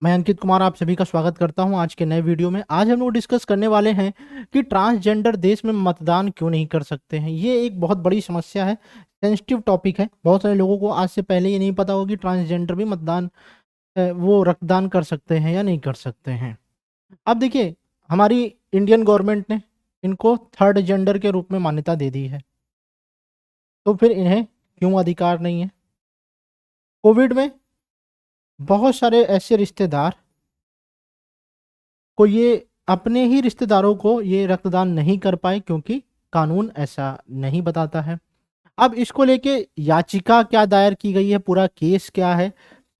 मैं अंकित कुमार आप सभी का स्वागत करता हूं आज के नए वीडियो में। आज हम लोग डिस्कस करने वाले हैं कि ट्रांसजेंडर देश में मतदान क्यों नहीं कर सकते हैं। ये एक बहुत बड़ी समस्या है, सेंसिटिव टॉपिक है। बहुत सारे लोगों को आज से पहले ये नहीं पता होगा कि ट्रांसजेंडर भी मतदान वो रक्तदान कर सकते हैं या नहीं कर सकते हैं। अब देखिए, हमारी इंडियन गवर्नमेंट ने इनको थर्ड जेंडर के रूप में मान्यता दे दी है, तो फिर इन्हें क्यों अधिकार नहीं है। कोविड में बहुत सारे ऐसे रिश्तेदार को ये अपने ही रिश्तेदारों को ये रक्तदान नहीं कर पाए क्योंकि कानून ऐसा नहीं बताता है। अब इसको लेके याचिका क्या दायर की गई है, पूरा केस क्या है,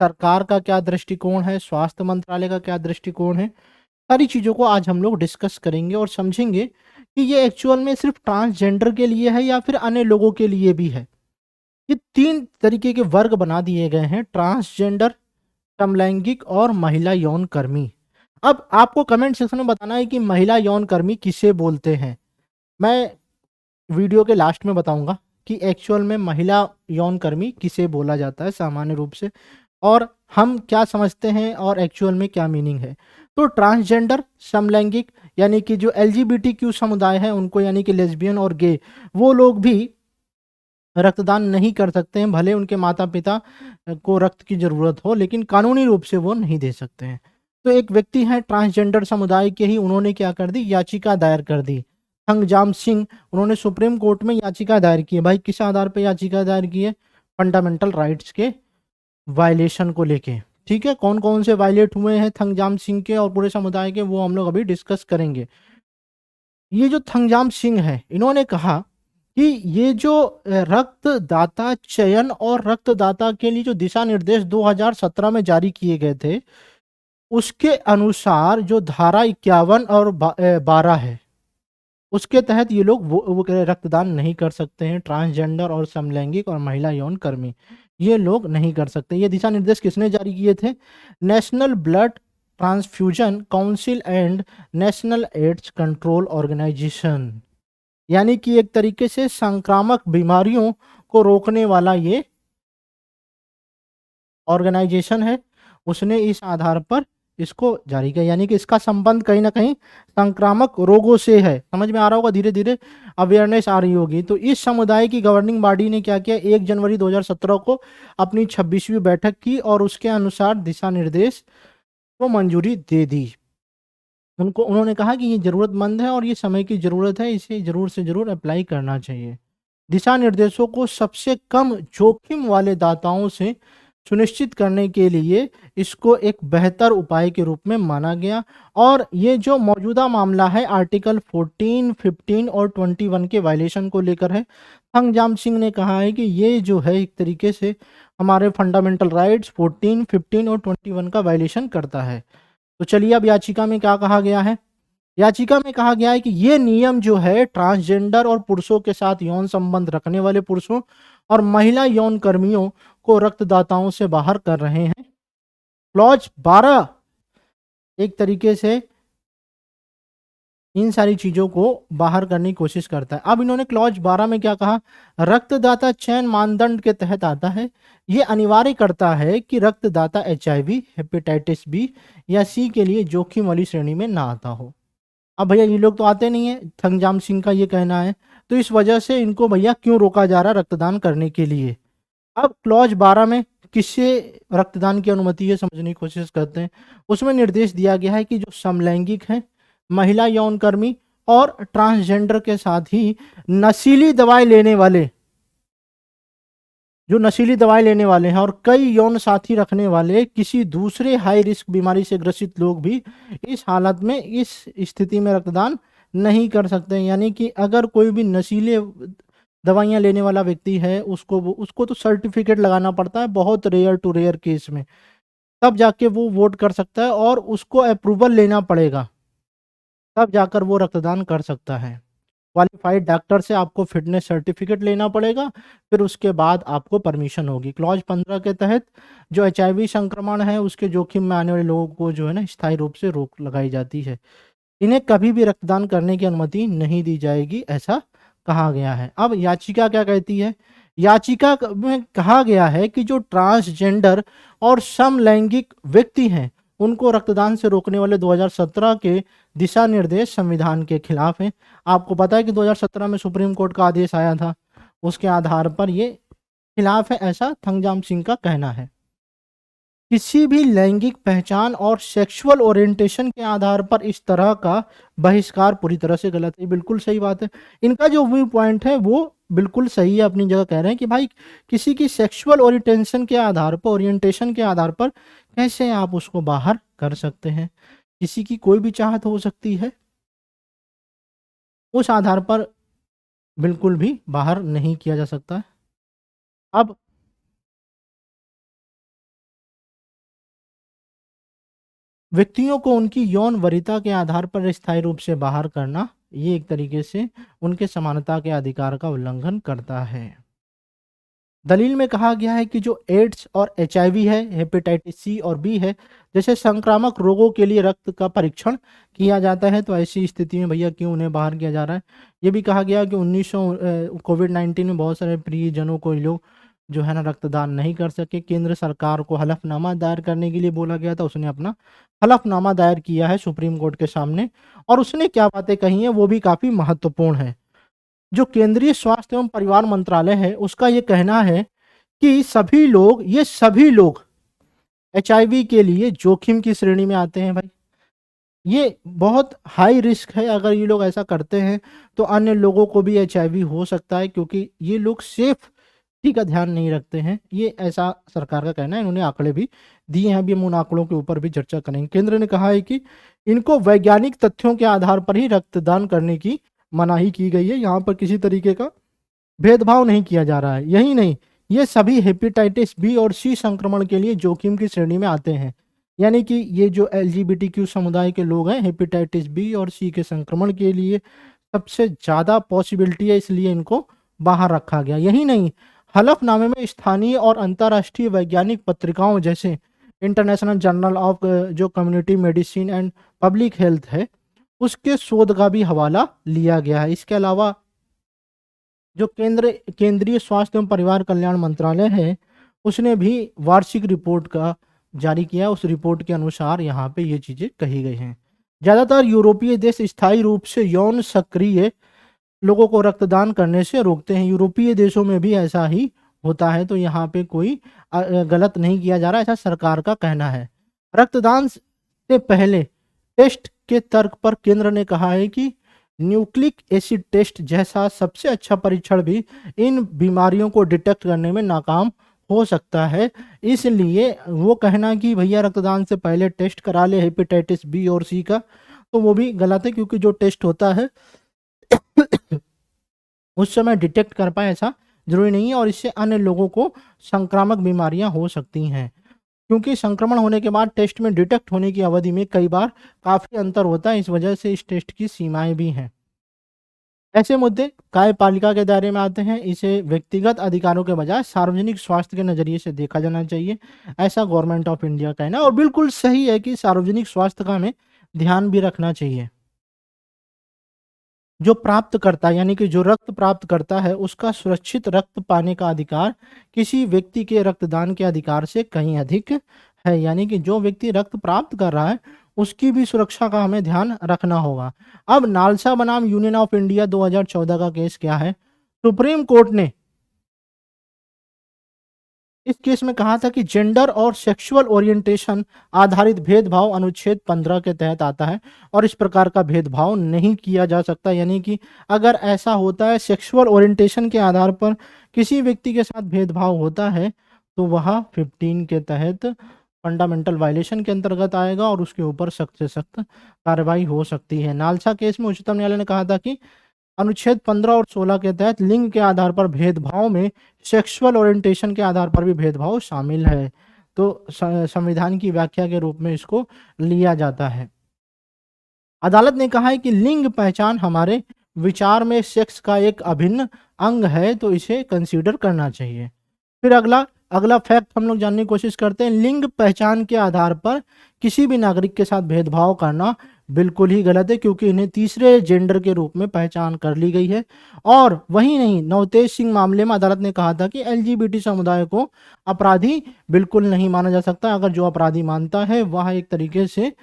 सरकार का क्या दृष्टिकोण है, स्वास्थ्य मंत्रालय का क्या दृष्टिकोण है, सारी चीज़ों को आज हम लोग डिस्कस करेंगे और समझेंगे कि ये एक्चुअल में सिर्फ ट्रांसजेंडर के लिए है या फिर अन्य लोगों के लिए भी है। ये 3 तरीके के वर्ग बना दिए गए हैं: ट्रांसजेंडर, समलैंगिक और महिला यौन कर्मी। अब आपको कमेंट सेक्शन में बताना है कि महिला यौन कर्मी किसे बोलते हैं। मैं वीडियो के लास्ट में बताऊंगा कि एक्चुअल में महिला यौन कर्मी किसे बोला जाता है सामान्य रूप से, और हम क्या समझते हैं और एक्चुअल में क्या मीनिंग है। तो ट्रांसजेंडर, समलैंगिक यानी कि जो LGBTQ समुदाय है उनको, यानी कि लेस्बियन और गे, वो लोग भी रक्तदान नहीं कर सकते हैं, भले उनके माता पिता को रक्त की जरूरत हो, लेकिन कानूनी रूप से वो नहीं दे सकते हैं। तो एक व्यक्ति है ट्रांसजेंडर समुदाय के ही, उन्होंने क्या कर दी, याचिका दायर कर दी। थंगजाम सिंह, उन्होंने सुप्रीम कोर्ट में याचिका दायर की है। भाई किस आधार पर याचिका दायर की है? फंडामेंटल राइट्स के वायलेशन को लेके। ठीक है, कौन कौन से वायलेट हुए हैं थंगजाम सिंह के और पूरे समुदाय के, वो हम लोग अभी डिस्कस करेंगे। ये जो थंगजाम सिंह है, इन्होंने कहा कि ये जो रक्तदाता चयन और रक्तदाता के लिए जो दिशा निर्देश 2017 में जारी किए गए थे, उसके अनुसार जो धारा 51 और 12 है, उसके तहत ये लोग वो रक्तदान नहीं कर सकते हैं। ट्रांसजेंडर और समलैंगिक और महिला यौन कर्मी ये लोग नहीं कर सकते। ये दिशा निर्देश किसने जारी किए थे? National Blood Transfusion Council and National AIDS Control Organisation, यानी कि एक तरीके से संक्रामक बीमारियों को रोकने वाला ये ऑर्गेनाइजेशन है। उसने इस आधार पर इसको जारी किया, यानी कि इसका संबंध कहीं ना कहीं संक्रामक रोगों से है। समझ में आ रहा होगा, धीरे धीरे अवेयरनेस आ रही होगी। तो इस समुदाय की गवर्निंग बॉडी ने क्या किया, 1 जनवरी 2017 को अपनी 26वीं बैठक की और उसके अनुसार दिशा निर्देश को मंजूरी दे दी। उन्होंने कहा कि ये ज़रूरतमंद है और ये समय की ज़रूरत है, इसे ज़रूर से ज़रूर अप्लाई करना चाहिए। दिशा निर्देशों को सबसे कम जोखिम वाले दाताओं से सुनिश्चित करने के लिए इसको एक बेहतर उपाय के रूप में माना गया। और ये जो मौजूदा मामला है आर्टिकल 14, 15 और 21 के वायलेशन को लेकर है। थंगजाम सिंह ने कहा है कि ये जो है एक तरीके से हमारे फंडामेंटल राइट्स 14, 15 और 21 का वायलेशन करता है। तो चलिए, अब याचिका में क्या कहा गया है। याचिका में कहा गया है कि ये नियम जो है ट्रांसजेंडर और पुरुषों के साथ यौन संबंध रखने वाले पुरुषों और महिला यौन कर्मियों को रक्तदाताओं से बाहर कर रहे हैं। क्लॉज 12 एक तरीके से इन सारी चीजों को बाहर करने की कोशिश करता है। अब इन्होंने क्लॉज 12 में क्या कहा, रक्तदाता चयन मानदंड के तहत आता है। ये अनिवार्य करता है कि रक्तदाता HIV, हेपेटाइटिस B या C के लिए जोखिम वाली श्रेणी में ना आता हो। अब भैया ये लोग तो आते नहीं है, थंगजाम सिंह का ये कहना है, तो इस वजह से इनको भैया क्यों रोका जा रहा रक्तदान करने के लिए। अब क्लॉज 12 में किससे रक्तदान की अनुमति है समझने की कोशिश करते हैं। उसमें निर्देश दिया गया है कि जो समलैंगिक है, महिला यौन कर्मी और ट्रांसजेंडर के साथ ही नशीली दवाई लेने वाले, जो नशीली दवाई लेने वाले हैं और कई यौन साथी रखने वाले किसी दूसरे हाई रिस्क बीमारी से ग्रसित लोग भी इस हालत में, इस स्थिति में रक्तदान नहीं कर सकते हैं। यानी कि अगर कोई भी नशीले दवाइयां लेने वाला व्यक्ति है, उसको तो सर्टिफिकेट लगाना पड़ता है बहुत रेयर टू रेयर केस में, तब जाके वो वोट कर सकता है और उसको अप्रूवल लेना पड़ेगा, तब जाकर वो रक्तदान कर सकता है। क्वालिफाइड डॉक्टर से आपको फिटनेस सर्टिफिकेट लेना पड़ेगा, फिर उसके बाद आपको परमिशन होगी। क्लॉज 15 के तहत जो HIV संक्रमण है उसके जोखिम में आने वाले लोगों को जो है ना स्थायी रूप से रोक लगाई जाती है। इन्हें कभी भी रक्तदान करने की अनुमति नहीं दी जाएगी, ऐसा कहा गया है। अब याचिका क्या कहती है? याचिका में कहा गया है कि जो ट्रांसजेंडर और समलैंगिक व्यक्ति हैं उनको रक्तदान से रोकने वाले 2017 के दिशा निर्देश संविधान के खिलाफ हैं। आपको पता है कि 2017 में सुप्रीम कोर्ट का आदेश आया था, उसके आधार पर ये खिलाफ है, ऐसा थंगजाम सिंह का कहना है। किसी भी लैंगिक पहचान और सेक्सुअल ओरिएंटेशन के आधार पर इस तरह का बहिष्कार पूरी तरह से गलत है। बिल्कुल सही बात है। इनका जो व्यू पॉइंट है वो बिल्कुल सही है, अपनी जगह कह रहे हैं कि भाई किसी की सेक्सुअल ओरिएंटेशन के आधार पर कैसे आप उसको बाहर कर सकते हैं। किसी की कोई भी चाहत हो सकती है, उस आधार पर बिल्कुल भी बाहर नहीं किया जा सकता है। अब व्यक्तियों को उनकी यौन वरीयता के आधार पर स्थायी रूप से बाहर करना, ये एक तरीके से उनके समानता के अधिकार का उल्लंघन करता है। दलील में कहा गया है कि जो एड्स और एचआईवी है, हेपेटाइटिस सी और बी है, जैसे संक्रामक रोगों के लिए रक्त का परीक्षण किया जाता है, तो ऐसी स्थिति में भैया क्यों उन्हें बाहर किया जा रहा है। ये भी कहा गया कि कोविड-19 में बहुत सारे प्रियजनों को ये लोग जो है ना रक्तदान नहीं कर सके। केंद्र सरकार को हलफनामा दायर करने के लिए बोला गया था, उसने अपना हलफनामा दायर किया है सुप्रीम कोर्ट के सामने, और उसने क्या बातें कही हैं वो भी काफ़ी महत्वपूर्ण है। जो केंद्रीय स्वास्थ्य एवं परिवार मंत्रालय है, उसका ये कहना है कि सभी लोग एचआईवी के लिए जोखिम की श्रेणी में आते हैं भाई। ये बहुत हाई रिस्क है, अगर ये लोग ऐसा करते हैं तो अन्य लोगों को भी एचआईवी हो सकता है, क्योंकि ये लोग सेफ्टी का ध्यान नहीं रखते हैं। ये ऐसा सरकार का कहना है, इन्होंने आंकड़े भी दिए हैं, अभी हम उन आंकड़ों के ऊपर भी चर्चा करेंगे। केंद्र ने कहा है कि इनको वैज्ञानिक तथ्यों के आधार पर ही रक्तदान करने की मनाही की गई है, यहाँ पर किसी तरीके का भेदभाव नहीं किया जा रहा है। यही नहीं, ये सभी हेपेटाइटिस बी और सी संक्रमण के लिए जोखिम की श्रेणी में आते हैं, यानी कि ये जो एलजीबीटीक्यू समुदाय के लोग हैं, हेपेटाइटिस बी और सी के संक्रमण के लिए सबसे ज़्यादा पॉसिबिलिटी है, इसलिए इनको बाहर रखा गया। यही नहीं, हलफनामे में स्थानीय और अंतर्राष्ट्रीय वैज्ञानिक पत्रिकाओं जैसे इंटरनेशनल जर्नल ऑफ जो community medicine and public health है, उसके शोध का भी हवाला लिया गया है। इसके अलावा जो केंद्रीय स्वास्थ्य एवं परिवार कल्याण मंत्रालय है, उसने भी वार्षिक रिपोर्ट का जारी किया। उस रिपोर्ट के अनुसार यहाँ पे ये चीज़ें कही गई हैं। ज़्यादातर यूरोपीय देश स्थायी रूप से यौन सक्रिय लोगों को रक्तदान करने से रोकते हैं। यूरोपीय देशों में भी ऐसा ही होता है, तो यहाँ पे कोई गलत नहीं किया जा रहा, ऐसा सरकार का कहना है। रक्तदान से पहले टेस्ट के तर्क पर केंद्र ने कहा है कि न्यूक्लिक एसिड टेस्ट जैसा सबसे अच्छा परीक्षण भी इन बीमारियों को डिटेक्ट करने में नाकाम हो सकता है। इसलिए वो कहना कि भैया रक्तदान से पहले टेस्ट करा ले हेपेटाइटिस बी और सी का, तो वो भी गलत है, क्योंकि जो टेस्ट होता है उस समय डिटेक्ट कर पाए ऐसा जरूरी नहीं है, और इससे अन्य लोगों को संक्रामक बीमारियां हो सकती हैं, क्योंकि संक्रमण होने के बाद टेस्ट में डिटेक्ट होने की अवधि में कई बार काफ़ी अंतर होता है। इस वजह से इस टेस्ट की सीमाएं भी हैं। ऐसे मुद्दे कार्यपालिका के दायरे में आते हैं। इसे व्यक्तिगत अधिकारों के बजाय सार्वजनिक स्वास्थ्य के नज़रिए से देखा जाना चाहिए, ऐसा गवर्नमेंट ऑफ इंडिया का कहना है। और बिल्कुल सही है कि सार्वजनिक स्वास्थ्य का हमें ध्यान भी रखना चाहिए। जो प्राप्त करता यानी कि जो रक्त प्राप्त करता है, उसका सुरक्षित रक्त पाने का अधिकार किसी व्यक्ति के रक्तदान के अधिकार से कहीं अधिक है। यानी कि जो व्यक्ति रक्त प्राप्त कर रहा है उसकी भी सुरक्षा का हमें ध्यान रखना होगा। अब नालसा बनाम यूनियन ऑफ इंडिया 2014 का केस क्या है। सुप्रीम कोर्ट ने इस केस में कहा था कि जेंडर और सेक्सुअल ओरिएंटेशन आधारित भेदभाव अनुच्छेद 15 के तहत आता है, और इस प्रकार का भेदभाव नहीं किया जा सकता। यानी कि अगर ऐसा होता है, सेक्सुअल ओरिएंटेशन के आधार पर किसी व्यक्ति के साथ भेदभाव होता है, तो वह 15 के तहत फंडामेंटल वायलेशन के अंतर्गत आएगा, और उसके ऊपर सख्त से सख्त कार्रवाई हो सकती है। नालसा केस में उच्चतम न्यायालय ने कहा था कि अनुच्छेद 15 और 16 के तहत लिंग के आधार पर भेदभाव में सेक्सुअल ओरिएंटेशन के आधार पर भी भेदभाव शामिल है, तो संविधान की व्याख्या के रूप में इसको लिया जाता है। अदालत ने कहा है कि लिंग पहचान हमारे विचार में सेक्स का एक अभिन्न अंग है, तो इसे कंसीडर करना चाहिए। फिर अगला फैक्ट हम लोग जानने की कोशिश करते हैं। लिंग पहचान के आधार पर किसी भी नागरिक के साथ भेदभाव करना बिल्कुल ही गलत है, क्योंकि इन्हें तीसरे जेंडर के रूप में पहचान कर ली गई है। और वही नहीं, नवतेज सिंह मामले में अदालत ने कहा था कि एलजीबीटी समुदाय को अपराधी बिल्कुल नहीं माना जा सकता। अगर जो अपराधी मानता है वह एक तरीके से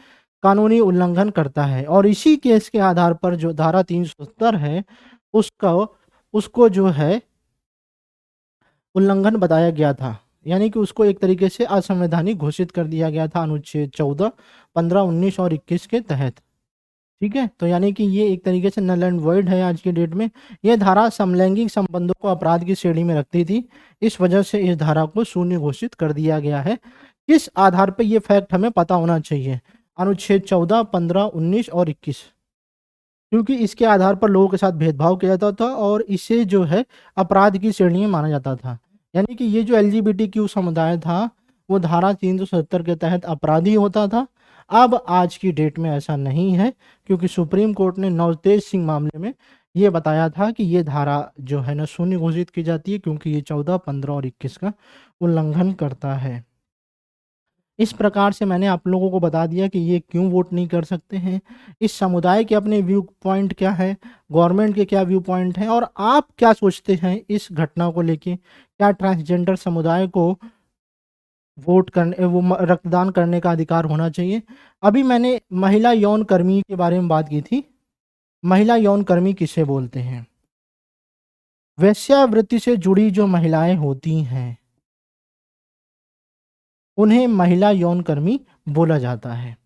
कानूनी उल्लंघन करता है। और इसी केस के आधार पर जो धारा 370 है उसका उसको जो है उल्लंघन बताया गया था, यानी कि उसको एक तरीके से असंवैधानिक घोषित कर दिया गया था अनुच्छेद 14, 15, 19 और 21 के तहत। ठीक है, तो यानी कि ये एक तरीके से नल एंड वॉइड है आज की डेट में। ये धारा समलैंगिक संबंधों को अपराध की श्रेणी में रखती थी, इस वजह से इस धारा को शून्य घोषित कर दिया गया है। किस आधार पर ये फैक्ट हमें पता होना चाहिए? अनुच्छेद 14, 15, 19 और 21, क्योंकि इसके आधार पर लोगों के साथ भेदभाव किया जाता था और इसे जो है अपराध की श्रेणी में माना जाता था। यानी कि ये जो एलजीबीटीक्यू समुदाय था वो धारा 370 के तहत अपराधी होता था। अब आज की डेट में ऐसा नहीं है, क्योंकि सुप्रीम कोर्ट ने नवतेज सिंह मामले में ये बताया था कि ये धारा जो है ना शून्य घोषित की जाती है, क्योंकि ये 14, 15 और 21 का उल्लंघन करता है। इस प्रकार से मैंने आप लोगों को बता दिया कि ये क्यों वोट नहीं कर सकते हैं, इस समुदाय के अपने व्यू पॉइंट क्या है, गवर्नमेंट के क्या व्यू पॉइंट हैं, और आप क्या सोचते हैं इस घटना को लेके। क्या ट्रांसजेंडर समुदाय को वोट करने रक्तदान करने का अधिकार होना चाहिए? अभी मैंने महिला यौन कर्मी के बारे में बात की थी। महिला यौन कर्मी किसे बोलते हैं? वेश्यावृत्ति से जुड़ी जो महिलाएं होती हैं उन्हें महिला यौन कर्मी बोला जाता है।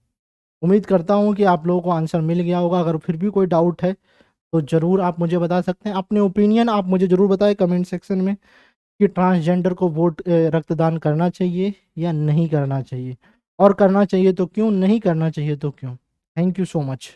उम्मीद करता हूँ कि आप लोगों को आंसर मिल गया होगा। अगर फिर भी कोई डाउट है तो ज़रूर आप मुझे बता सकते हैं। अपने ओपिनियन आप मुझे ज़रूर बताएं कमेंट सेक्शन में कि ट्रांसजेंडर को रक्तदान करना चाहिए या नहीं करना चाहिए, और करना चाहिए तो क्यों, नहीं करना चाहिए तो क्यों। Thank you so much.